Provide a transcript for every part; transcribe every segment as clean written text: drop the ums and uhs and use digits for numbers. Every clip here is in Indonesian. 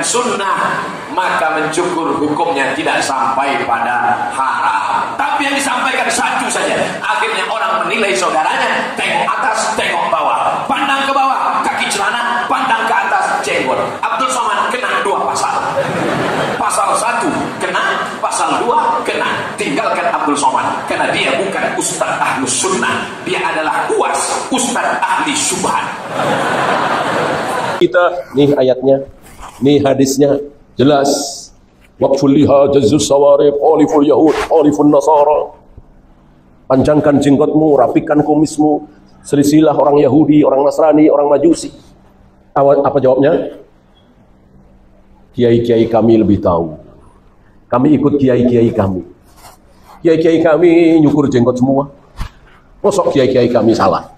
sunnah, maka mencukur hukumnya tidak sampai pada haram. Tapi yang disampaikan satu saja. Akhirnya orang menilai saudaranya, tengok atas, tengok bawah, pandang ke bawah, kaki celana, pandang ke atas, jenggot. Abdul Somad kena 2 pasal. Pasal 1 kena, pasal 2 kena. Tinggalkan Abdul Somad, karena dia bukan ustaz ahlu sunnah, dia adalah UAS, ustaz ahli syubhat. Kita nih ayatnya, nih hadisnya jelas. Waqful liha jazus sawarib oliful yahud olifun nasara. Panjangkan jenggotmu, rapikan kumismu, selisilah orang Yahudi, orang Nasrani, orang Majusi. Apa jawabnya? Kiai-kiai kami lebih tahu. Kami ikut kiai-kiai kami. Kiai-kiai kami nyukur jenggot semua. Mosok kiai-kiai kami salah?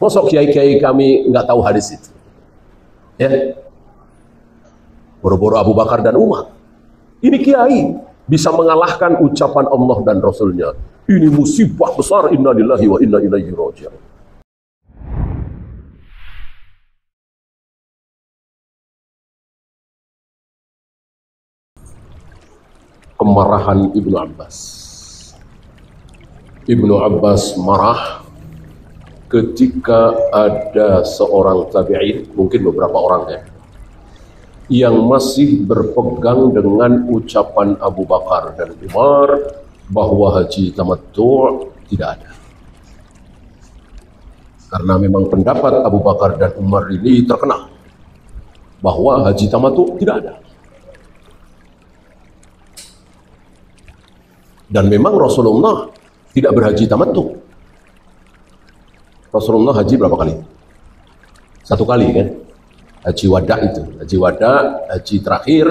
Mosok kiai-kiai kami nggak tahu hadis itu? Ya, boro-boro Abu Bakar dan Umar. Ini kiai bisa mengalahkan ucapan Allah dan Rasulnya. Ini musibah besar. Inna lillahi wa inna ilaihi raji'un. Kemarahan Ibnu Abbas. Ibnu Abbas marah ketika ada seorang tabi'in, mungkin beberapa orang ya, yang masih berpegang dengan ucapan Abu Bakar dan Umar bahwa haji tamattu' tidak ada. Karena memang pendapat Abu Bakar dan Umar ini terkenal bahwa haji tamattu' tidak ada. Dan memang Rasulullah tidak berhaji tamattu'. Rasulullah haji berapa kali? 1 kali kan? Haji wada itu. Haji wada, haji terakhir,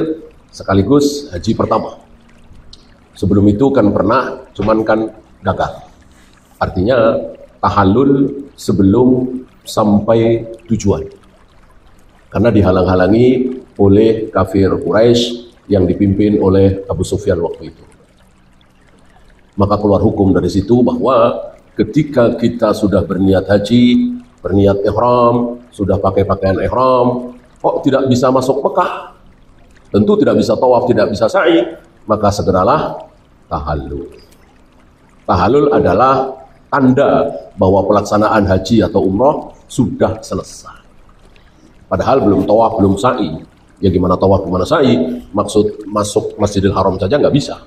sekaligus haji pertama. Sebelum itu kan pernah, cuman kan gagal. Artinya tahallul sebelum sampai tujuan. Karena dihalang-halangi oleh kafir Quraisy yang dipimpin oleh Abu Sufyan waktu itu. Maka keluar hukum dari situ bahwa ketika kita sudah berniat haji, berniat ihram, sudah pakai pakaian ihram, kok tidak bisa masuk Mekah? Tentu tidak bisa tawaf, tidak bisa sa'i, maka segeralah tahallul. Tahallul adalah tanda bahwa pelaksanaan haji atau umrah sudah selesai. Padahal belum tawaf, belum sa'i. Ya gimana tawaf, gimana sa'i? Maksud masuk Masjidil Haram saja nggak bisa,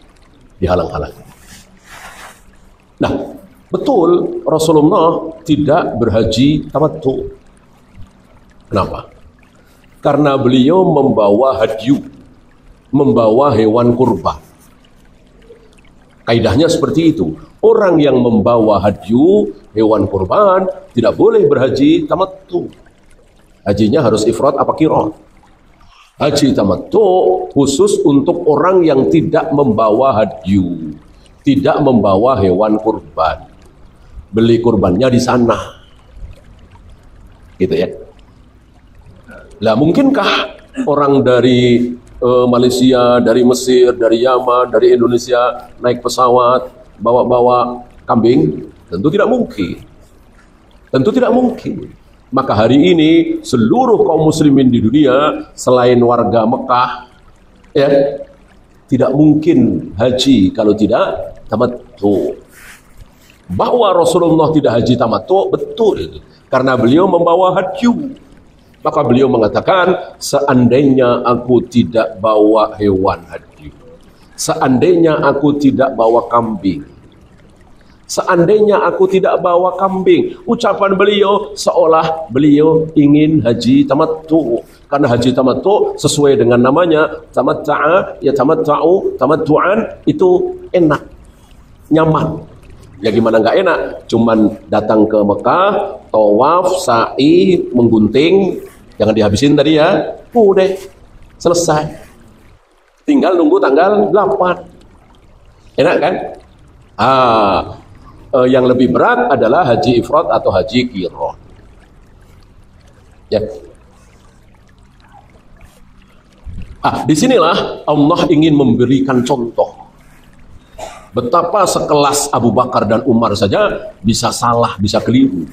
dihalang-halangi. Nah, betul Rasulullah tidak berhaji tamattu'. Kenapa? Karena beliau membawa hadyu, membawa hewan kurban. Kaidahnya seperti itu. Orang yang membawa hadyu, hewan kurban, tidak boleh berhaji tamattu'. Hajinya harus ifrad apa qiran. Haji tamattu' khusus untuk orang yang tidak membawa hadyu, tidak membawa hewan kurban. Beli kurbannya di sana, gitu ya. Lah mungkinkah orang dari Malaysia, dari Mesir, dari Yaman, dari Indonesia naik pesawat bawa-bawa kambing? Tentu tidak mungkin. Tentu tidak mungkin. Maka hari ini seluruh kaum muslimin di dunia selain warga Mekah ya tidak mungkin haji kalau tidak tamattu'. Bahwa Rasulullah tidak haji tamattu' betul, karena beliau membawa hadyu. Maka beliau mengatakan, seandainya aku tidak bawa hewan hadyu, seandainya aku tidak bawa kambing, seandainya aku tidak bawa kambing, ucapan beliau seolah beliau ingin haji tamattu'. Karena haji tamattu' sesuai dengan namanya, tamatta'a ya tamatta'u, tamattu'an, itu enak, nyaman. Ya gimana nggak enak? Cuman datang ke Mekah, tawaf, sa'i, menggunting, jangan dihabisin tadi ya, udah selesai. Tinggal nunggu tanggal 8. Enak kan? Yang lebih berat adalah haji ifrad atau haji qiran. Ya. Disinilah Allah ingin memberikan contoh. Betapa sekelas Abu Bakar dan Umar saja bisa salah, bisa keliru.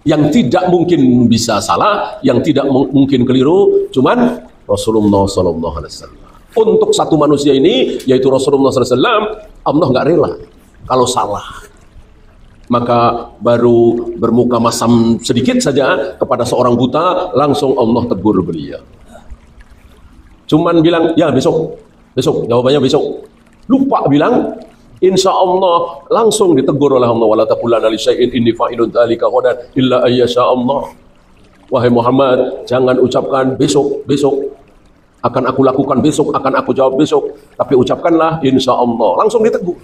yang tidak mungkin bisa salah, yang tidak mungkin keliru, cuman Rasulullah SAW. Untuk satu manusia ini, yaitu Rasulullah SAW, Allah nggak rela kalau salah. Maka baru bermuka masam sedikit saja kepada seorang buta, langsung Allah tegur beliau. Cuman bilang, ya besok, jawabannya besok. Lupa bilang, insya Allah, langsung ditegur oleh Allah. Wala taqulanna li syai'in inni fa'ilun dzalika ghadan illa ayyasha Allah. Wahai Muhammad, jangan ucapkan besok, akan aku lakukan besok, akan aku jawab besok, tapi ucapkanlah insya Allah. Langsung ditegur.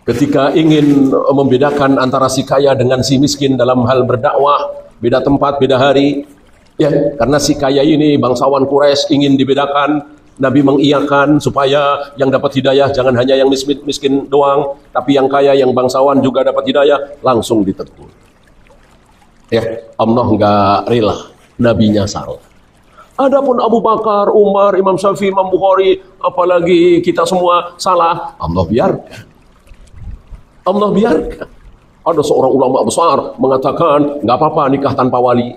Ketika ingin membedakan antara si kaya dengan si miskin dalam hal berdakwah, beda tempat, beda hari, ya, karena si kaya ini bangsawan Quraisy ingin dibedakan, Nabi mengiyakan supaya yang dapat hidayah jangan hanya yang miskin doang, tapi yang kaya, yang bangsawan juga dapat hidayah, langsung ditegur. Ya, Allah nggak rela nabinya salah. Adapun Abu Bakar, Umar, Imam Syafi'i, Imam Bukhari, apalagi kita semua salah, Allah biarkan. Allah biarkan. Ada seorang ulama besar mengatakan, nggak apa-apa nikah tanpa wali.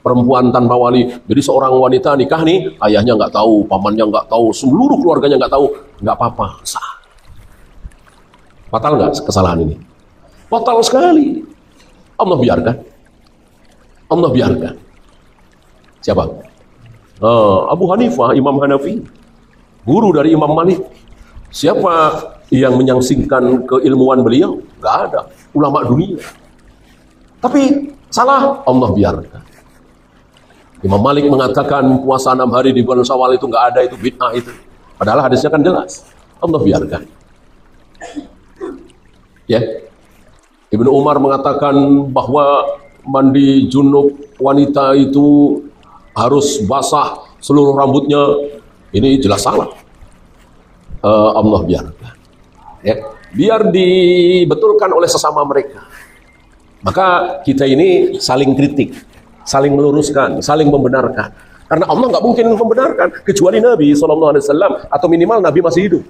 Perempuan tanpa wali. Jadi seorang wanita nikah nih, ayahnya nggak tahu, pamannya nggak tahu, seluruh keluarganya nggak tahu, nggak apa-apa, sah. Fatal nggak kesalahan ini? Fatal sekali. Allah biarkan. Allah biarkan. Siapa? Abu Hanifah, Imam Hanafi, guru dari Imam Malik. Siapa yang menyangsingkan keilmuan beliau? Nggak ada. Ulama dunia. Tapi salah, Allah biarkan. Imam Malik mengatakan puasa 6 hari di bulan Syawal itu nggak ada, itu bid'ah itu. Padahal hadisnya kan jelas. Allah biarkan. Ya. Ibnu Umar mengatakan bahwa mandi junub wanita itu harus basah seluruh rambutnya. Ini jelas salah. Allah biarkan. Ya. Biar dibetulkan oleh sesama mereka. Maka kita ini saling kritik, saling meluruskan, saling membenarkan. Karena Allah nggak mungkin membenarkan kecuali Nabi SAW, atau minimal Nabi masih hidup.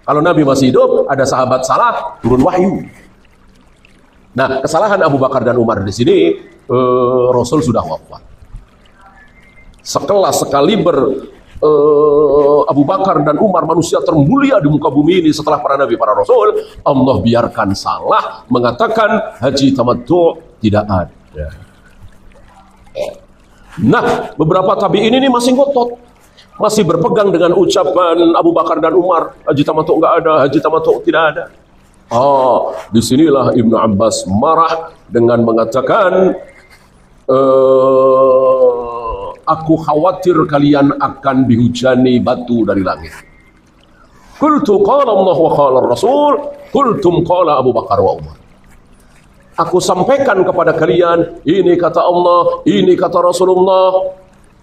Kalau Nabi masih hidup, ada sahabat salah, turun wahyu. Nah, kesalahan Abu Bakar dan Umar di sini, Rasul sudah wafat. Sekelas sekaliber Abu Bakar dan Umar, manusia termulia di muka bumi ini setelah para nabi, para rasul, Allah biarkan salah, mengatakan haji tamattu tidak ada. Nah, beberapa tabi'in ini masih ngotot, masih berpegang dengan ucapan Abu Bakar dan Umar, haji tamattu enggak ada, haji tamattu tidak ada. Disinilah Ibnu Abbas marah dengan mengatakan, aku khawatir kalian akan dihujani batu dari langit. Qultu qala Allah wa qala Rasul, qultum qala Abu Bakar wa Umar. Aku sampaikan kepada kalian, ini kata Allah, ini kata Rasulullah,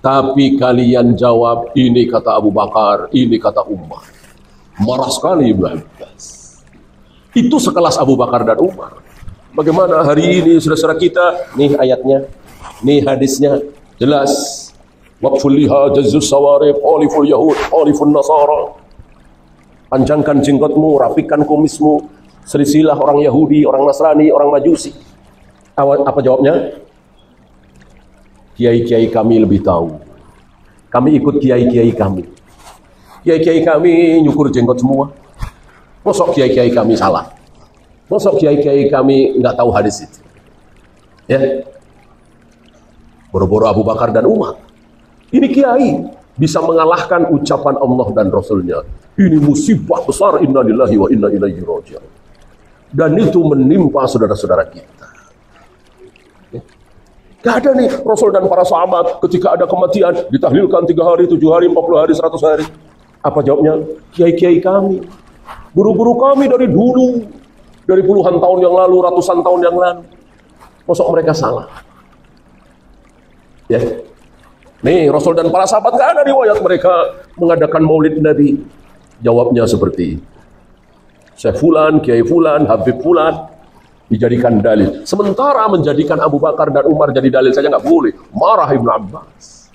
tapi kalian jawab, ini kata Abu Bakar, ini kata Umar. Marah sekali Ibnu Abbas. Itu sekelas Abu Bakar dan Umar. Bagaimana hari ini saudara-saudara kita, nih ayatnya, nih hadisnya, jelas. Waqful liha jazzus sawarib, oliful yahud, oliful nasara. Panjangkan jenggotmu, rapikan kumismu, selisilah orang Yahudi, orang Nasrani, orang Majusi. Apa jawabnya? Kiai-kiai kami lebih tahu. Kami ikut kiai-kiai kami. Kiai-kiai kami nyukur jenggot semua. Mosok kiai-kiai kami salah? Mosok kiai-kiai kami nggak tahu hadis itu? Ya. Boro-boro Abu Bakar dan Umar. Ini kiai bisa mengalahkan ucapan Allah dan Rasulnya. Ini musibah besar, inna lillahi wa inna ilaihi raji'un. Dan itu menimpa saudara-saudara kita. Gak ada nih Rasul dan para sahabat ketika ada kematian ditahlilkan 3 hari, 7 hari, 40 hari, 100 hari. Apa jawabnya? Kiai-kiai kami, guru-guru kami dari dulu, dari puluhan tahun yang lalu, ratusan tahun yang lalu. Masuk mereka salah. Ya. Nih, Rasul dan para sahabat gak ada riwayat mereka mengadakan maulid Nabi. Jawabnya seperti itu. Syekh Fulan, Kiai Fulan, Habib Fulan dijadikan dalil. Sementara menjadikan Abu Bakar dan Umar jadi dalil saja nggak boleh. Marah Ibnu Abbas.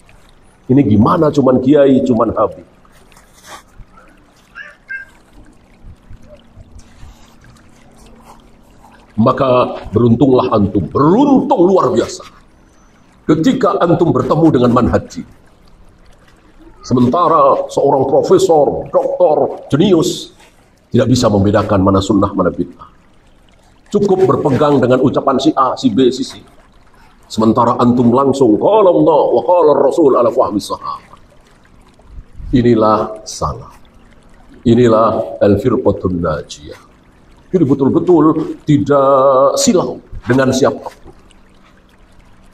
Ini gimana cuman Kiai, cuman Habib. Maka beruntunglah antum, beruntung luar biasa ketika antum bertemu dengan manhaji. Sementara seorang profesor, doktor, jenius tidak bisa membedakan mana sunnah, mana bid'ah. Cukup berpegang dengan ucapan si A, si B, si C. Sementara antum langsung qala Allah wa qala Rasul ala fahmi sahabat. Inilah salah. Inilah al-firqatun najiyah. Jadi betul-betul tidak silau dengan siapapun.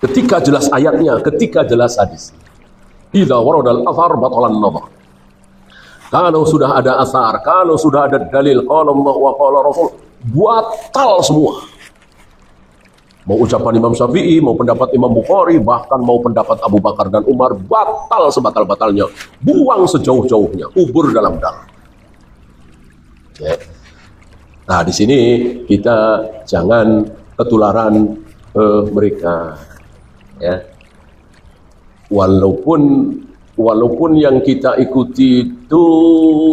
Ketika jelas ayatnya, ketika jelas hadisnya. Idza waradal athar batalan nadhar. Kalau sudah ada asar, kalau sudah ada dalil qala Allah wa qala Rasul, batal semua. Mau ucapan Imam Syafi'i, mau pendapat Imam Bukhari, bahkan mau pendapat Abu Bakar dan Umar, batal sebatal-batalnya. Buang sejauh-jauhnya, kubur dalam darah. Ya. Nah, di sini kita jangan ketularan mereka, ya. Walaupun yang kita ikuti itu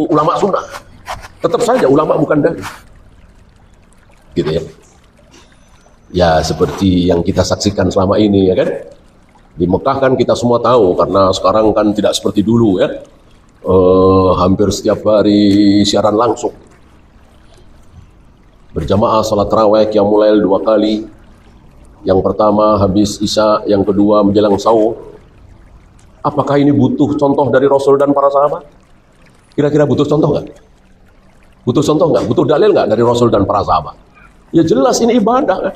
ulama sunnah, tetap saja ulama bukan dalil, gitu ya. Ya seperti yang kita saksikan selama ini, ya kan. Di Mekah kan kita semua tahu, karena sekarang kan tidak seperti dulu, ya. Hampir setiap hari siaran langsung. Berjamaah salat tarawih qiyamul lail 2 kali. Yang pertama habis Isya, yang kedua menjelang sahur. Apakah ini butuh contoh dari Rasul dan para sahabat? Kira-kira butuh contoh nggak? Butuh contoh nggak? Butuh dalil nggak dari Rasul dan para sahabat? Ya jelas ini ibadah kan?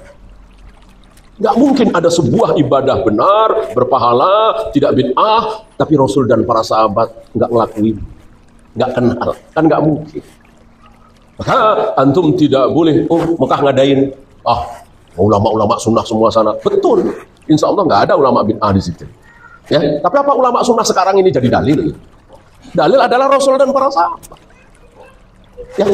Nggak mungkin ada sebuah ibadah benar, berpahala, tidak bid'ah, tapi Rasul dan para sahabat nggak ngelakuin, nggak kenal, kan nggak mungkin. Maka antum tidak boleh, Mekah ngadain, ulama-ulama sunnah semua sana. Betul, insya Allah nggak ada ulama bid'ah di situ. Ya, tapi apa ulama sunnah sekarang ini jadi dalil? Dalil adalah Rasul dan para sahabat. Ya.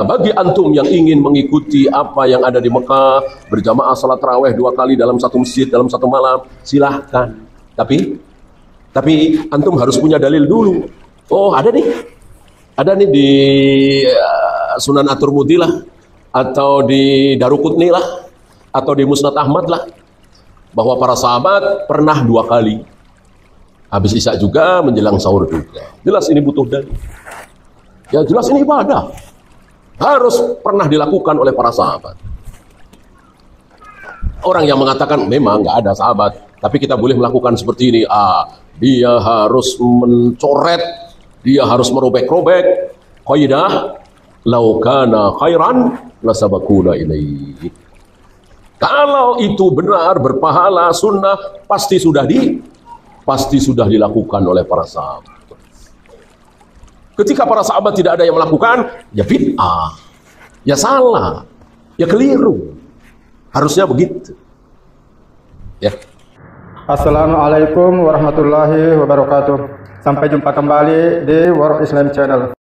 Bagi antum yang ingin mengikuti apa yang ada di Mekah, berjamaah salat tarawih 2 kali dalam satu masjid dalam satu malam, silahkan. Tapi antum harus punya dalil dulu. Oh, ada nih di Sunan At-Tirmidzi lah, atau di Daruqutni lah, atau di Musnad Ahmad lah, bahwa para sahabat pernah 2 kali habis Isya juga, menjelang sahur juga. Jelas ini butuh dalil. Ya jelas ini ibadah, harus pernah dilakukan oleh para sahabat. Orang yang mengatakan memang nggak ada sahabat, tapi kita boleh melakukan seperti ini, dia harus mencoret, dia harus merobek-robek qaidah lau kana khairan lasabaquna ilaihi. Kalau itu benar, berpahala, sunnah, pasti sudah dilakukan oleh para sahabat. Ketika para sahabat tidak ada yang melakukan, ya bid'ah, ya salah, ya keliru. Harusnya begitu. Ya. Assalamualaikum warahmatullahi wabarakatuh. Sampai jumpa kembali di World Islam Channel.